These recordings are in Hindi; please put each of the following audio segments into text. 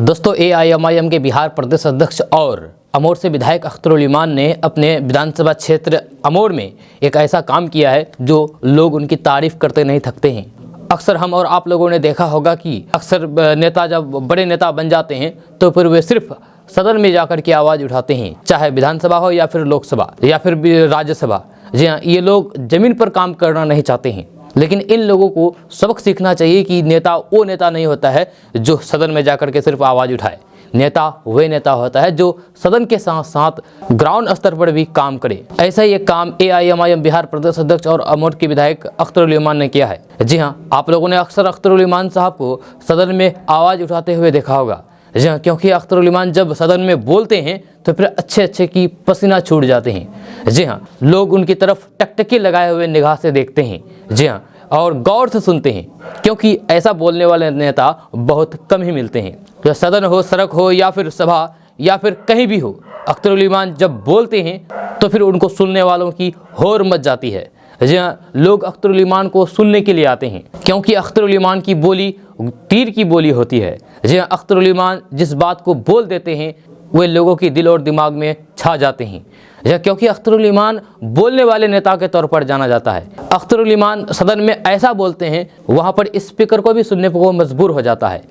दोस्तों एआईएमआईएम के बिहार प्रदेश अध्यक्ष और अमोर से विधायक अख्तरुल इमान ने अपने विधानसभा क्षेत्र अमोर में एक ऐसा काम किया है जो लोग उनकी तारीफ करते नहीं थकते हैं। अक्सर हम और आप लोगों ने देखा होगा कि अक्सर नेता जब बड़े नेता बन जाते हैं तो फिर वे सिर्फ सदन में जाकर के आवाज़ उठाते हैं, चाहे विधानसभा हो या फिर लोकसभा या फिर राज्यसभा। जी हाँ, ये लोग ज़मीन पर काम करना नहीं चाहते हैं। लेकिन इन लोगों को सबक सीखना चाहिए कि नेता वो नेता नहीं होता है जो सदन में जाकर के सिर्फ आवाज़ उठाए। नेता वह नेता होता है जो सदन के साथ साथ ग्राउंड स्तर पर भी काम करे। ऐसा ही एक काम एआईएमआईएम बिहार प्रदेश अध्यक्ष और अमोर के विधायक अख्तरुल इमान ने किया है। जी हाँ, आप लोगों ने अक्सर अख्तरुल इमान साहब को सदन में आवाज़ उठाते हुए देखा होगा। जी हाँ, क्योंकि अख्तरुल इमान जब सदन में बोलते हैं तो फिर अच्छे की पसीना छूट जाते हैं। जी हाँ, लोग उनकी तरफ टकटकी लगाए हुए निगाह से देखते हैं। जी हाँ, और गौर से सुनते हैं, क्योंकि ऐसा बोलने वाले नेता बहुत कम ही मिलते हैं। तो सदन हो, सड़क हो या फिर सभा या फिर कहीं भी हो, अख्तरुल इमान जब बोलते हैं तो फिर उनको सुनने वालों की होड़ मच जाती है। जी हाँ, लोग अख्तरुल इमान को सुनने के लिए आते हैं, क्योंकि अख्तरुल इमान की बोली तीर की बोली होती है। जी हाँ, अख्तरुल इमान जिस बात को बोल देते हैं वे लोगों की दिल और दिमाग में छा जाते हैं। जी, क्योंकि अख्तरुल इमान बोलने वाले नेता के तौर पर जाना जाता है। अख्तरुल इमान सदन में ऐसा बोलते हैं वहाँ पर स्पीकर को भी सुनने को मजबूर हो जाता है।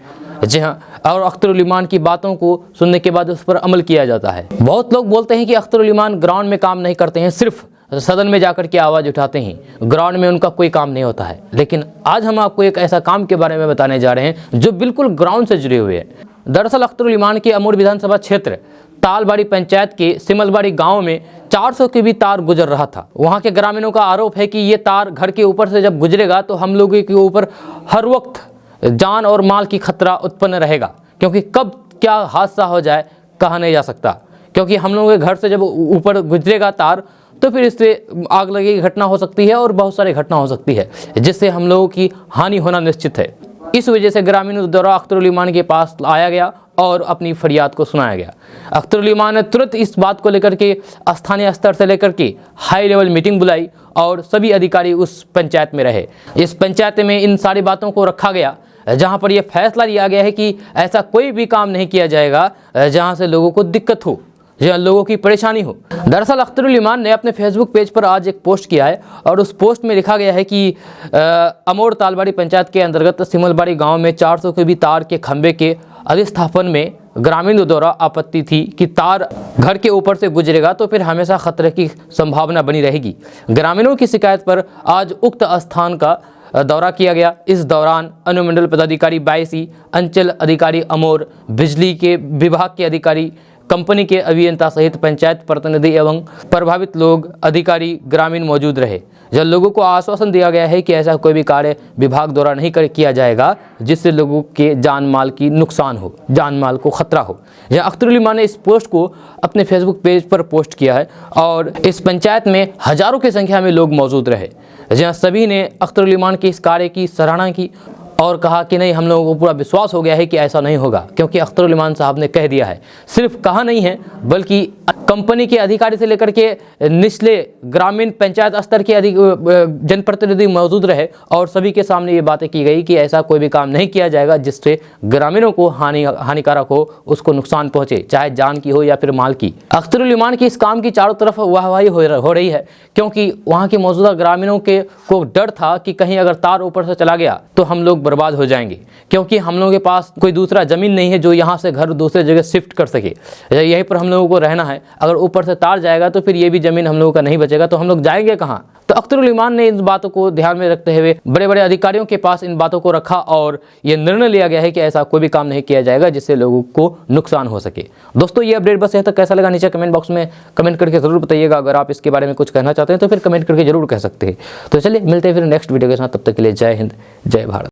जी हाँ, और अख्तरुल इमान की बातों को सुनने के बाद उस पर अमल किया जाता है। बहुत लोग बोलते हैं कि अख्तरुल इमान ग्राउंड में काम नहीं करते हैं, सिर्फ सदन में जाकर के आवाज़ उठाते हैं, ग्राउंड में उनका कोई काम नहीं होता है। लेकिन आज हम आपको एक ऐसा काम के बारे में बताने जा रहे हैं जो बिल्कुल ग्राउंड से जुड़े हुए हैं। दरअसल अख्तरुल इमान के अमोर विधानसभा क्षेत्र तालबाड़ी पंचायत के सिमलबाड़ी गांव में 400 के भी तार गुजर रहा था। वहां के ग्रामीणों का आरोप है कि ये तार घर के ऊपर से जब गुजरेगा तो हम लोगों के ऊपर हर वक्त जान और माल की खतरा उत्पन्न रहेगा, क्योंकि कब क्या हादसा हो जाए कहा नहीं जा सकता। क्योंकि हम लोगों के घर से जब ऊपर गुजरेगा तार तो फिर इससे आग लगने की घटना हो सकती है और बहुत सारी घटना हो सकती है, जिससे हम लोगों की हानि होना निश्चित है। इस वजह से ग्रामीणों द्वारा अख्तरुल इमान के पास आया गया और अपनी फरियाद को सुनाया गया। अख्तरुल इमान ने तुरंत इस बात को लेकर के स्थानीय स्तर से लेकर के हाई लेवल मीटिंग बुलाई और सभी अधिकारी उस पंचायत में रहे। इस पंचायत में इन सारी बातों को रखा गया, जहां पर यह फैसला लिया गया है कि ऐसा कोई भी काम नहीं किया जाएगा जहां से लोगों को दिक्कत हो या लोगों की परेशानी हो। दरअसल अख्तरुल इमान ने अपने फेसबुक पेज पर आज एक पोस्ट किया है और उस पोस्ट में लिखा गया है कि अमोर तालबाड़ी पंचायत के अंतर्गत सिमलबाड़ी गांव में 400 के भी तार के खंभे के अधिस्थापन में ग्रामीणों द्वारा आपत्ति थी कि तार घर के ऊपर से गुजरेगा तो फिर हमेशा खतरे की संभावना बनी रहेगी। ग्रामीणों की शिकायत पर आज उक्त स्थान का दौरा किया गया। इस दौरान अनुमंडल पदाधिकारी 22 अंचल अधिकारी अमोर, बिजली के विभाग के अधिकारी, कंपनी के अभियंता सहित पंचायत प्रतिनिधि एवं प्रभावित लोग, अधिकारी, ग्रामीण मौजूद रहे। जब लोगों को आश्वासन दिया गया है कि ऐसा कोई भी कार्य विभाग द्वारा नहीं किया जाएगा जिससे लोगों के जान माल की नुकसान हो, जान माल को खतरा हो। यह अख्तरुल इमान ने इस पोस्ट को अपने फेसबुक पेज पर पोस्ट किया है और इस पंचायत में हजारों की संख्या में लोग मौजूद रहे, जहाँ सभी ने अख्तरुल इमान के इस कार्य की सराहना की और कहा कि नहीं, हम लोगों को पूरा विश्वास हो गया है कि ऐसा नहीं होगा, क्योंकि अख्तरुल इमान साहब ने कह दिया है। सिर्फ कहा नहीं है बल्कि कंपनी के अधिकारी से लेकर के निचले ग्रामीण पंचायत स्तर के जनप्रतिनिधि मौजूद रहे और सभी के सामने ये बातें की गई कि ऐसा कोई भी काम नहीं किया जाएगा जिससे ग्रामीणों को हानिकारक हो, उसको नुकसान पहुंचे, चाहे जान की हो या फिर माल की। अख्तरुल इमान की इस काम की चारों तरफ वाहवाही हो रही है, क्योंकि वहाँ के मौजूदा ग्रामीणों को डर था कि कहीं अगर तार ऊपर से चला गया तो हम लोग बर्बाद हो जाएंगे, क्योंकि हम लोगों के पास कोई दूसरा ज़मीन नहीं है जो यहाँ से घर दूसरे जगह शिफ्ट कर सके। यहीं पर हम लोगों को रहना है। अगर ऊपर से तार जाएगा तो फिर ये भी ज़मीन हम लोगों का नहीं बचेगा, तो हम लोग जाएंगे कहाँ। तो अख्तरुल इमान ने इन बातों को ध्यान में रखते हुए बड़े बड़े अधिकारियों के पास इन बातों को रखा और ये निर्णय लिया गया है कि ऐसा कोई भी काम नहीं किया जाएगा जिससे लोगों को नुकसान हो सके। दोस्तों, ये अपडेट बस यहाँ तक। कैसा लगा नीचे कमेंट बॉक्स में कमेंट करके जरूर बताइएगा। अगर आप इसके बारे में कुछ कहना चाहते हैं तो फिर कमेंट करके जरूर कह सकते हैं। तो चलिए मिलते हैं फिर नेक्स्ट वीडियो के साथ, तब तक के लिए जय हिंद, जय भारत।